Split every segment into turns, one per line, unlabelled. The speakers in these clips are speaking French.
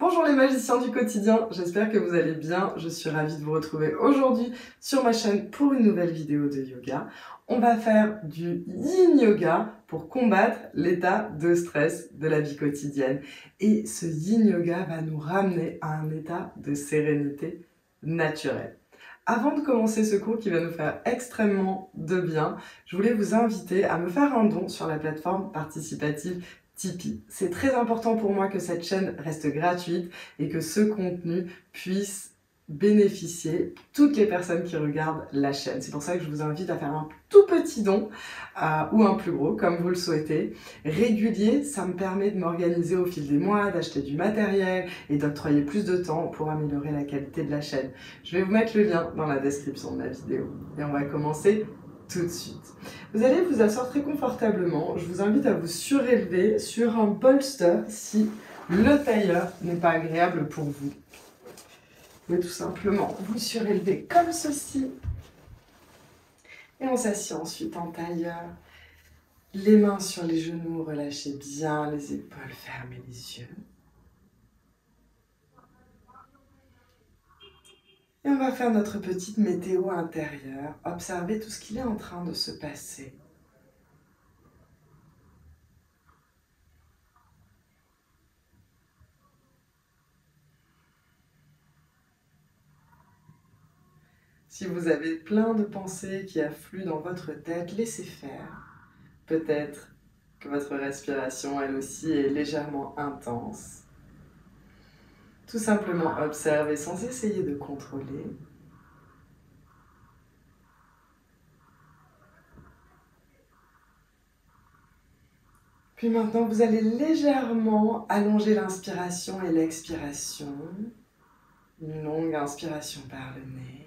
Bonjour les magiciens du quotidien, j'espère que vous allez bien. Je suis ravie de vous retrouver aujourd'hui sur ma chaîne pour une nouvelle vidéo de yoga. On va faire du yin yoga pour combattre l'état de stress de la vie quotidienne. Et ce yin yoga va nous ramener à un état de sérénité naturelle. Avant de commencer ce cours qui va nous faire extrêmement de bien, je voulais vous inviter à me faire un don sur la plateforme participative Tipeee. C'est très important pour moi que cette chaîne reste gratuite et que ce contenu puisse bénéficier toutes les personnes qui regardent la chaîne. C'est pour ça que je vous invite à faire un tout petit don ou un plus gros, comme vous le souhaitez. Régulier, ça me permet de m'organiser au fil des mois, d'acheter du matériel et d'octroyer plus de temps pour améliorer la qualité de la chaîne. Je vais vous mettre le lien dans la description de la vidéo. Et on va commencer tout de suite. Vous allez vous asseoir très confortablement. Je vous invite à vous surélever sur un bolster si le tailleur n'est pas agréable pour vous. Vous pouvez tout simplement vous surélever comme ceci. Et on s'assied ensuite en tailleur. Les mains sur les genoux, relâchez bien les épaules, fermez les yeux. Et on va faire notre petite météo intérieure. Observez tout ce qu'il est en train de se passer. Si vous avez plein de pensées qui affluent dans votre tête, laissez faire. Peut-être que votre respiration, elle aussi, est légèrement intense. Tout simplement observez sans essayer de contrôler. Puis maintenant, vous allez légèrement allonger l'inspiration et l'expiration. Une longue inspiration par le nez.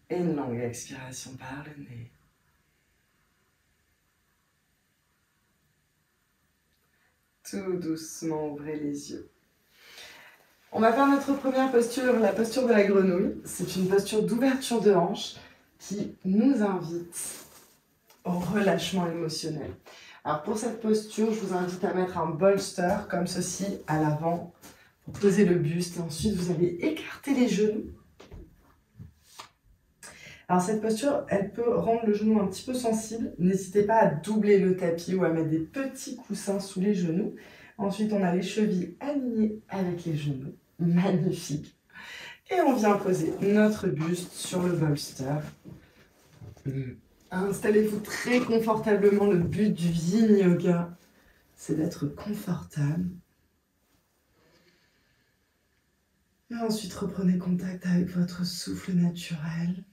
Et une longue expiration par le nez. Tout doucement, ouvrez les yeux. On va faire notre première posture, la posture de la grenouille. C'est une posture d'ouverture de hanche qui nous invite au relâchement émotionnel. Alors pour cette posture, je vous invite à mettre un bolster comme ceci à l'avant pour poser le buste. Et ensuite, vous allez écarter les genoux. Alors cette posture, elle peut rendre le genou un petit peu sensible. N'hésitez pas à doubler le tapis ou à mettre des petits coussins sous les genoux. Ensuite, on a les chevilles alignées avec les genoux. Magnifique. Et on vient poser notre buste sur le bolster. Installez-vous très confortablement. Le but du yin yoga, c'est d'être confortable. Et ensuite, reprenez contact avec votre souffle naturel.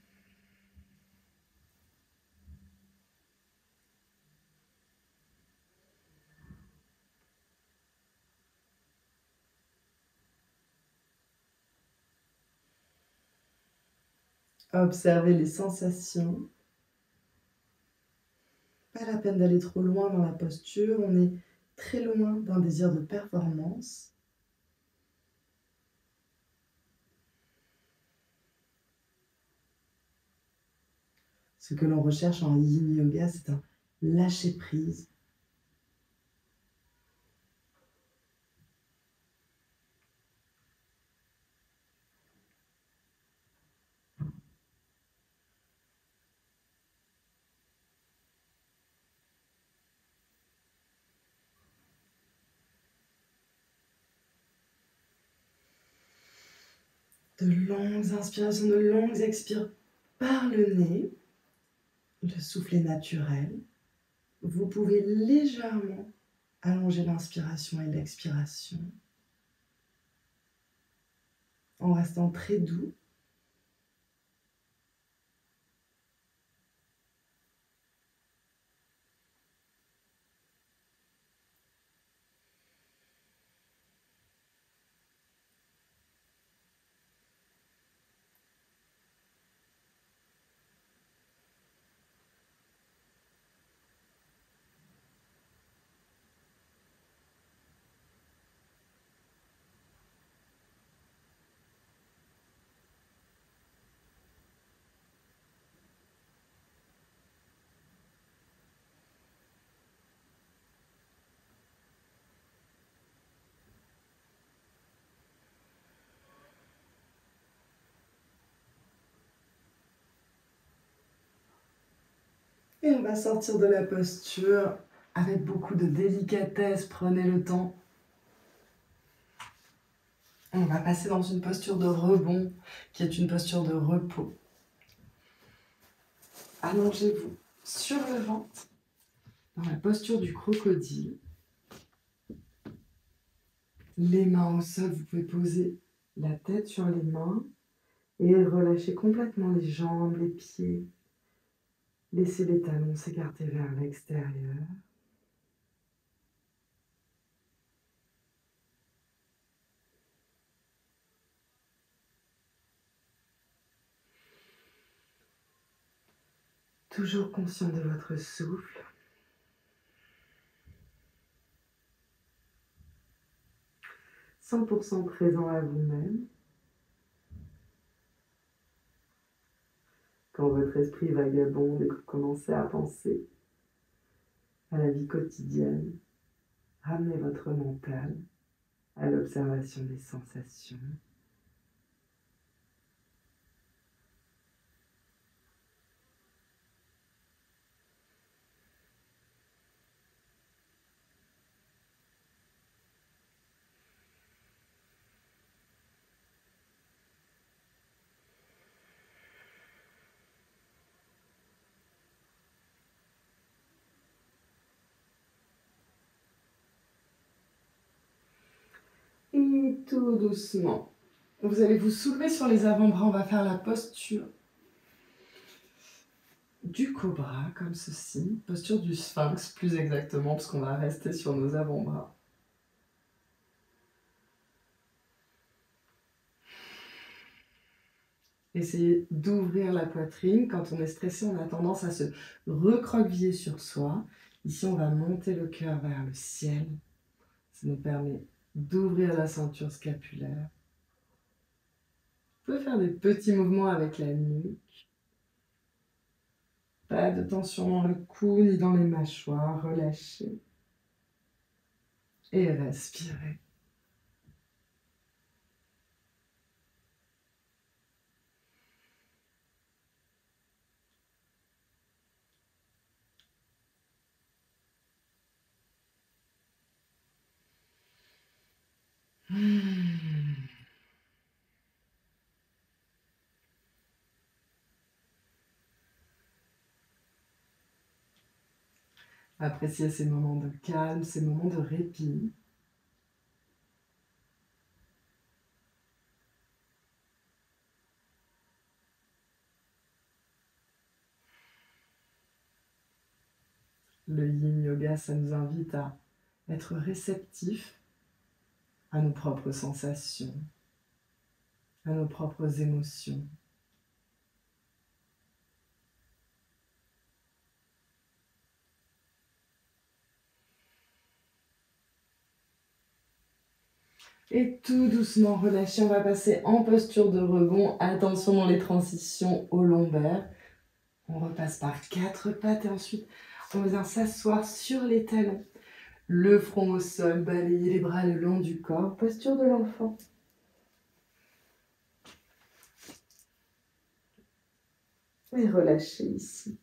Observez les sensations. Pas la peine d'aller trop loin dans la posture. On est très loin d'un désir de performance. Ce que l'on recherche en yin yoga, c'est un lâcher prise. De longues inspirations, de longues expirations par le nez. Le souffle est naturel. Vous pouvez légèrement allonger l'inspiration et l'expiration en restant très doux. Et on va sortir de la posture avec beaucoup de délicatesse, prenez le temps. On va passer dans une posture de rebond, qui est une posture de repos. Allongez-vous sur le ventre, dans la posture du crocodile. Les mains au sol, vous pouvez poser la tête sur les mains et relâcher complètement les jambes, les pieds. Laissez les talons s'écarter vers l'extérieur. Toujours conscient de votre souffle. « 100% présent à vous-même. Quand votre esprit vagabonde et que vous commencez à penser à la vie quotidienne, ramenez votre mental à l'observation des sensations. Et tout doucement, vous allez vous soulever sur les avant-bras. On va faire la posture du cobra, comme ceci. Posture du sphinx, plus exactement, parce qu'on va rester sur nos avant-bras. Essayez d'ouvrir la poitrine. Quand on est stressé, on a tendance à se recroqueviller sur soi. Ici, on va monter le cœur vers le ciel. Ça nous permet d'ouvrir la ceinture scapulaire. Vous pouvez faire des petits mouvements avec la nuque. Pas de tension dans le cou ni dans les mâchoires. Relâchez. Et respirez. Appréciez ces moments de calme, ces moments de répit. Le yin yoga, ça nous invite à être réceptifs à nos propres sensations, à nos propres émotions. Et tout doucement relâchez, on va passer en posture de rebond. Attention dans les transitions au lombaire. On repasse par 4 pattes et ensuite on vient s'asseoir sur les talons. Le front au sol, balayez les bras le long du corps. Posture de l'enfant. Et relâchez ici.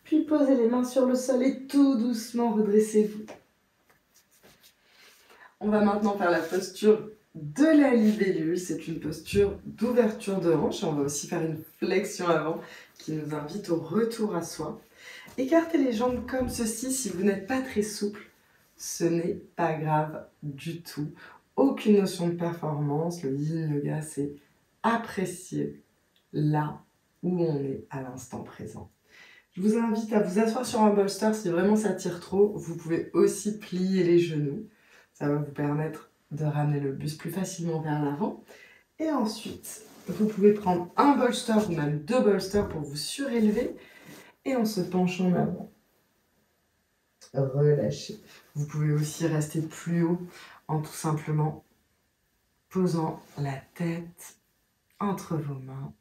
Puis posez les mains sur le sol et tout doucement redressez-vous. On va maintenant faire la posture de la libellule. C'est une posture d'ouverture de hanche. On va aussi faire une flexion avant qui nous invite au retour à soi. Écartez les jambes comme ceci si vous n'êtes pas très souple. Ce n'est pas grave du tout. Aucune notion de performance. Le yin yoga, c'est apprécier là où on est à l'instant présent. Je vous invite à vous asseoir sur un bolster si vraiment ça tire trop. Vous pouvez aussi plier les genoux. Ça va vous permettre de ramener le buste plus facilement vers l'avant. Et ensuite, vous pouvez prendre un bolster ou même 2 bolsters pour vous surélever. Et en se penchant en avant, relâchez. Vous pouvez aussi rester plus haut en tout simplement posant la tête entre vos mains.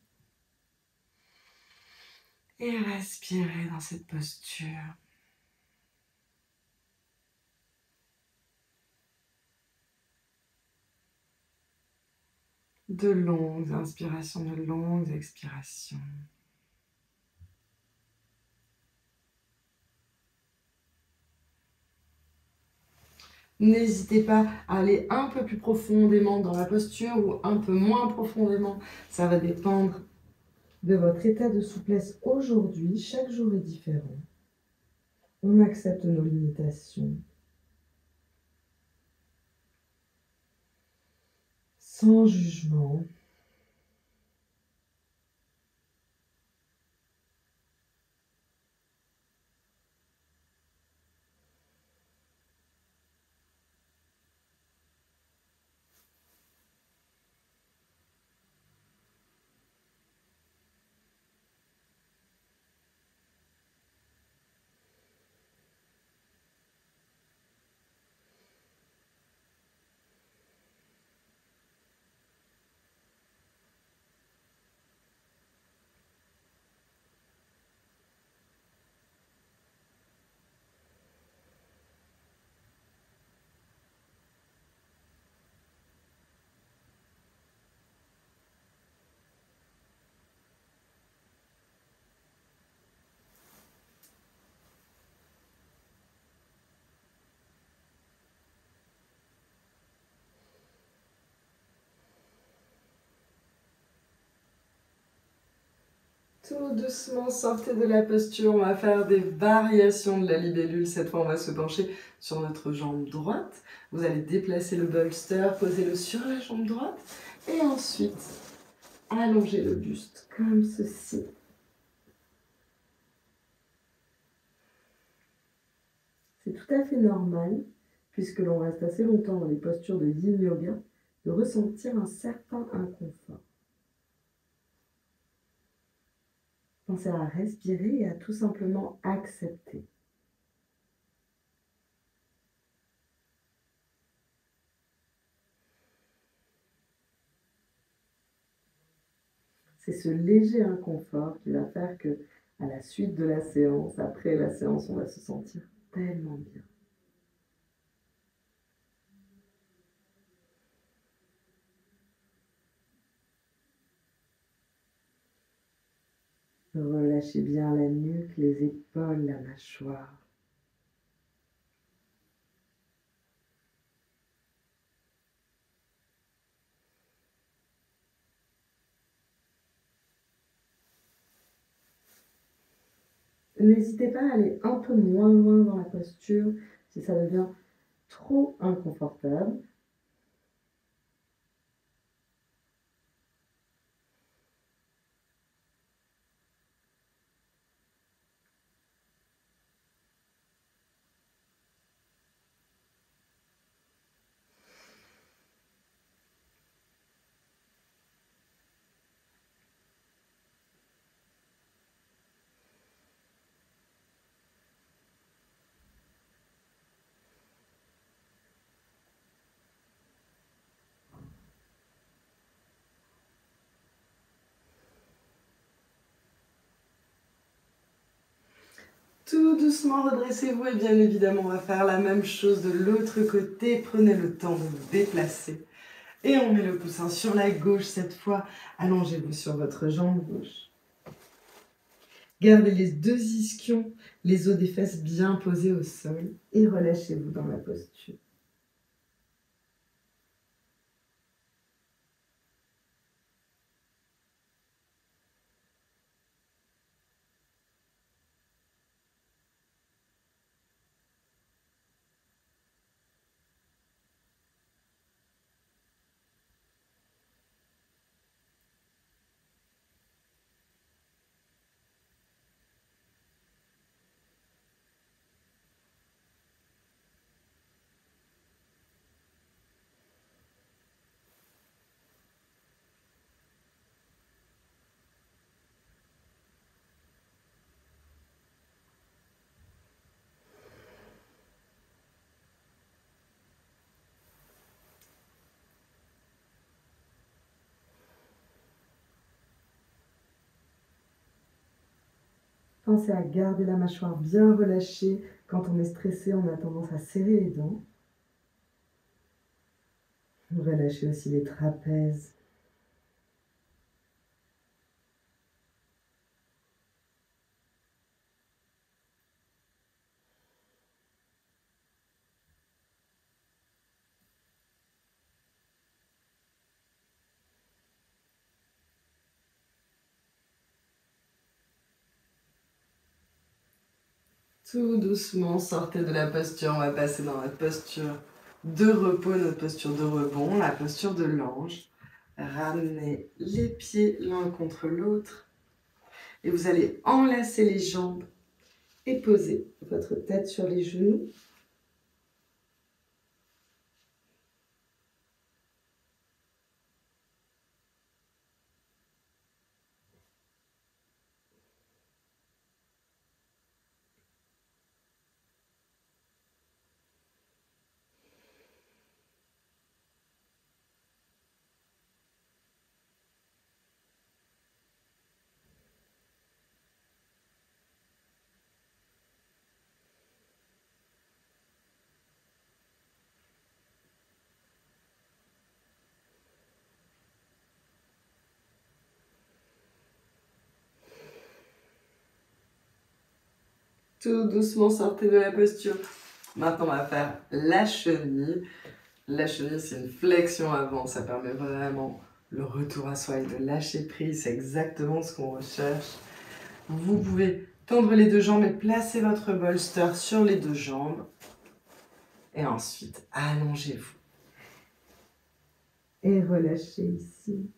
Et respirez dans cette posture. De longues inspirations, de longues expirations. N'hésitez pas à aller un peu plus profondément dans la posture ou un peu moins profondément. Ça va dépendre de votre état de souplesse aujourd'hui. Chaque jour est différent. On accepte nos limitations. Sans jugement. Tout doucement, sortez de la posture. On va faire des variations de la libellule. Cette fois, on va se pencher sur notre jambe droite. Vous allez déplacer le bolster, posez-le sur la jambe droite. Et ensuite, allongez le buste comme ceci. C'est tout à fait normal, puisque l'on reste assez longtemps dans les postures de yin yoga, de ressentir un certain inconfort. Pensez à respirer et à tout simplement accepter. C'est ce léger inconfort qui va faire que, à la suite de la séance, après la séance, on va se sentir tellement bien. Relâchez bien la nuque, les épaules, la mâchoire. N'hésitez pas à aller un peu moins loin dans la posture si ça devient trop inconfortable. Tout doucement, redressez-vous et bien évidemment, on va faire la même chose de l'autre côté. Prenez le temps de vous déplacer. Et on met le coussin sur la gauche cette fois. Allongez-vous sur votre jambe gauche. Gardez les deux ischions, les os des fesses bien posés au sol et relâchez-vous dans la posture. Pensez à garder la mâchoire bien relâchée. Quand on est stressé, on a tendance à serrer les dents. Relâchez aussi les trapèzes. Tout doucement, sortez de la posture. On va passer dans notre posture de repos, notre posture de rebond, la posture de l'ange. Ramenez les pieds l'un contre l'autre. Et vous allez enlacer les jambes et poser votre tête sur les genoux. Tout doucement, sortez de la posture. Maintenant, on va faire la chenille. La chenille, c'est une flexion avant. Ça permet vraiment le retour à soi et de lâcher prise. C'est exactement ce qu'on recherche. Vous pouvez tendre les deux jambes et placer votre bolster sur les deux jambes. Et ensuite, allongez-vous. Et relâchez ici.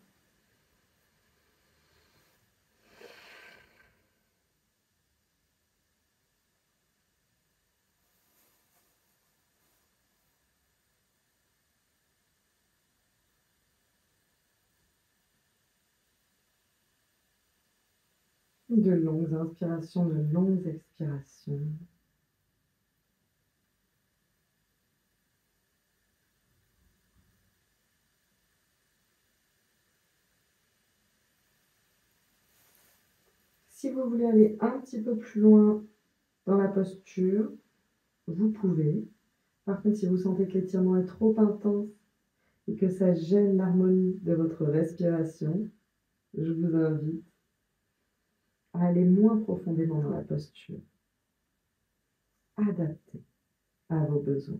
De longues inspirations, de longues expirations. Si vous voulez aller un petit peu plus loin dans la posture, vous pouvez. Par contre, si vous sentez que l'étirement est trop intense et que ça gêne l'harmonie de votre respiration, je vous invite à aller moins profondément dans la posture, adaptée à vos besoins.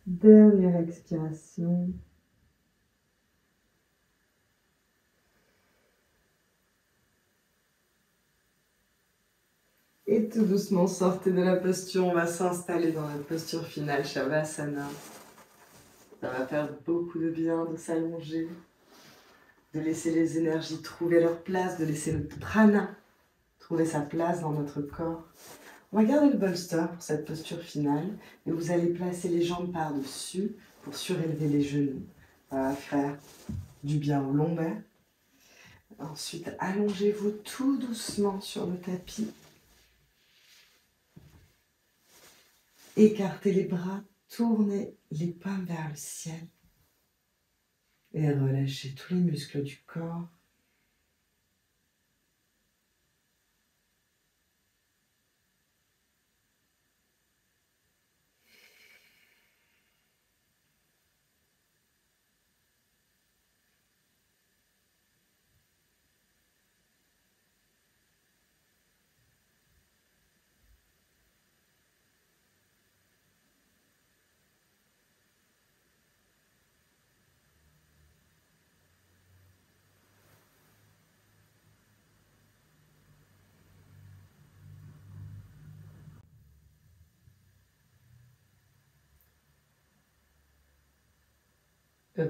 Dernière expiration. Et tout doucement, sortez de la posture. On va s'installer dans notre posture finale, Shavasana. Ça va faire beaucoup de bien de s'allonger, de laisser les énergies trouver leur place, de laisser le prana trouver sa place dans notre corps. On va garder le bolster pour cette posture finale et vous allez placer les jambes par-dessus pour surélever les genoux. Ça va faire du bien au lombaire. Ensuite, allongez-vous tout doucement sur le tapis. Écartez les bras, tournez les paumes vers le ciel et relâchez tous les muscles du corps.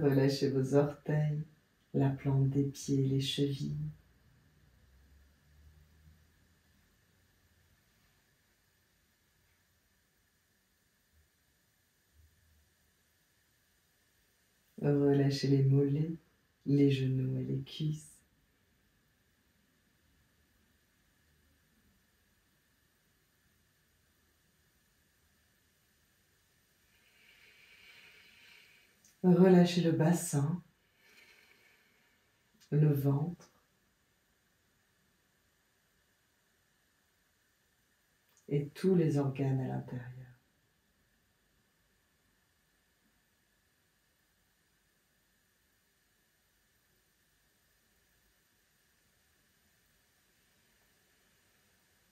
Relâchez vos orteils, la plante des pieds, les chevilles. Relâchez les mollets, les genoux et les cuisses. Relâchez le bassin, le ventre et tous les organes à l'intérieur.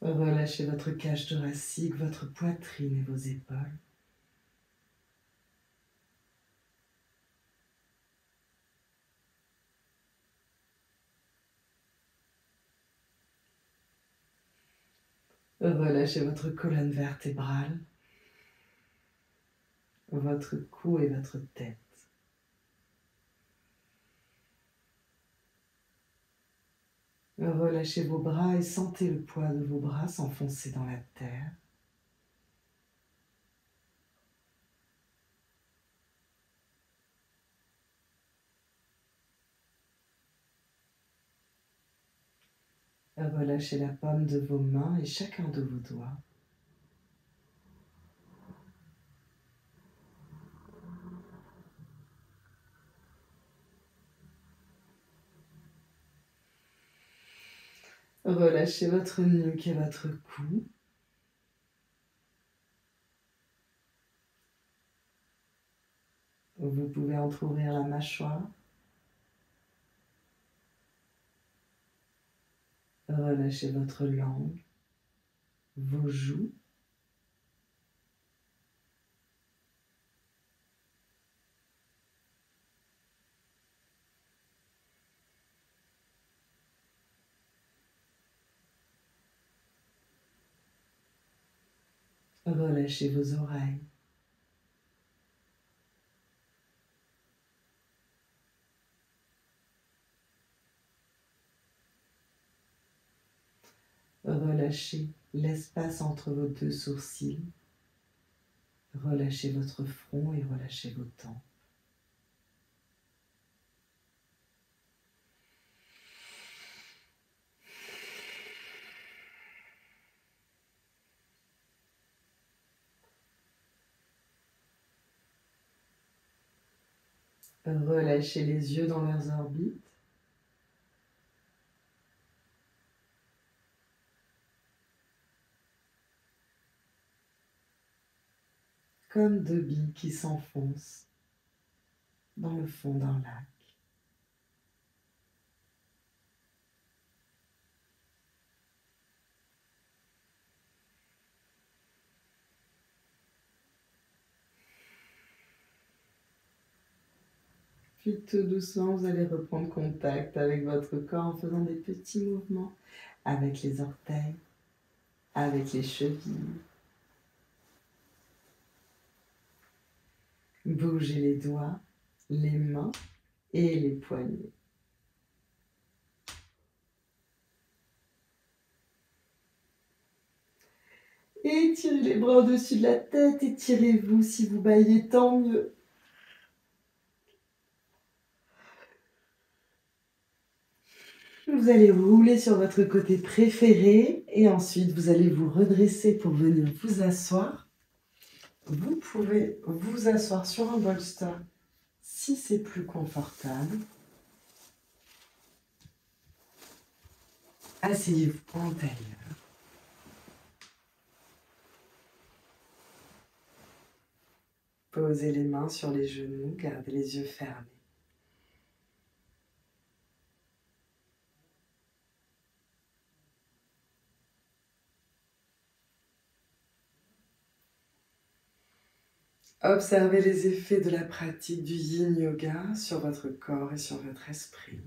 Relâchez votre cage thoracique, votre poitrine et vos épaules. Relâchez votre colonne vertébrale, votre cou et votre tête. Relâchez vos bras et sentez le poids de vos bras s'enfoncer dans la terre. Relâchez la paume de vos mains et chacun de vos doigts. Relâchez votre nuque et votre cou. Vous pouvez entrouvrir la mâchoire. Relâchez votre langue, vos joues. Relâchez vos oreilles. Relâchez l'espace entre vos deux sourcils. Relâchez votre front et relâchez vos tempes. Relâchez les yeux dans leurs orbites. Comme deux billes qui s'enfoncent dans le fond d'un lac. Puis tout doucement, vous allez reprendre contact avec votre corps en faisant des petits mouvements avec les orteils, avec les chevilles. Bougez les doigts, les mains et les poignets. Étirez les bras au-dessus de la tête, étirez-vous. Si vous bâillez, tant mieux. Vous allez rouler sur votre côté préféré et ensuite vous allez vous redresser pour venir vous asseoir. Vous pouvez vous asseoir sur un bolster si c'est plus confortable. Asseyez-vous en tailleur. Posez les mains sur les genoux, gardez les yeux fermés. Observez les effets de la pratique du Yin Yoga sur votre corps et sur votre esprit.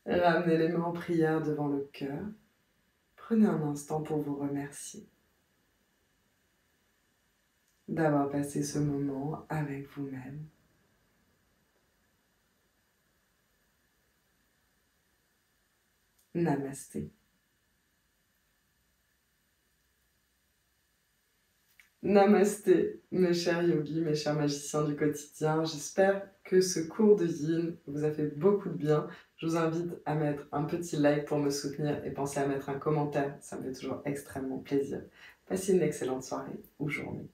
Ramenez les mains en prière devant le cœur. Prenez un instant pour vous remercier d'avoir passé ce moment avec vous-même. Namasté. Namasté, mes chers yogis, mes chers magiciens du quotidien. J'espère que ce cours de yin vous a fait beaucoup de bien. Je vous invite à mettre un petit like pour me soutenir et pensez à mettre un commentaire. Ça me fait toujours extrêmement plaisir. Passez une excellente soirée ou journée.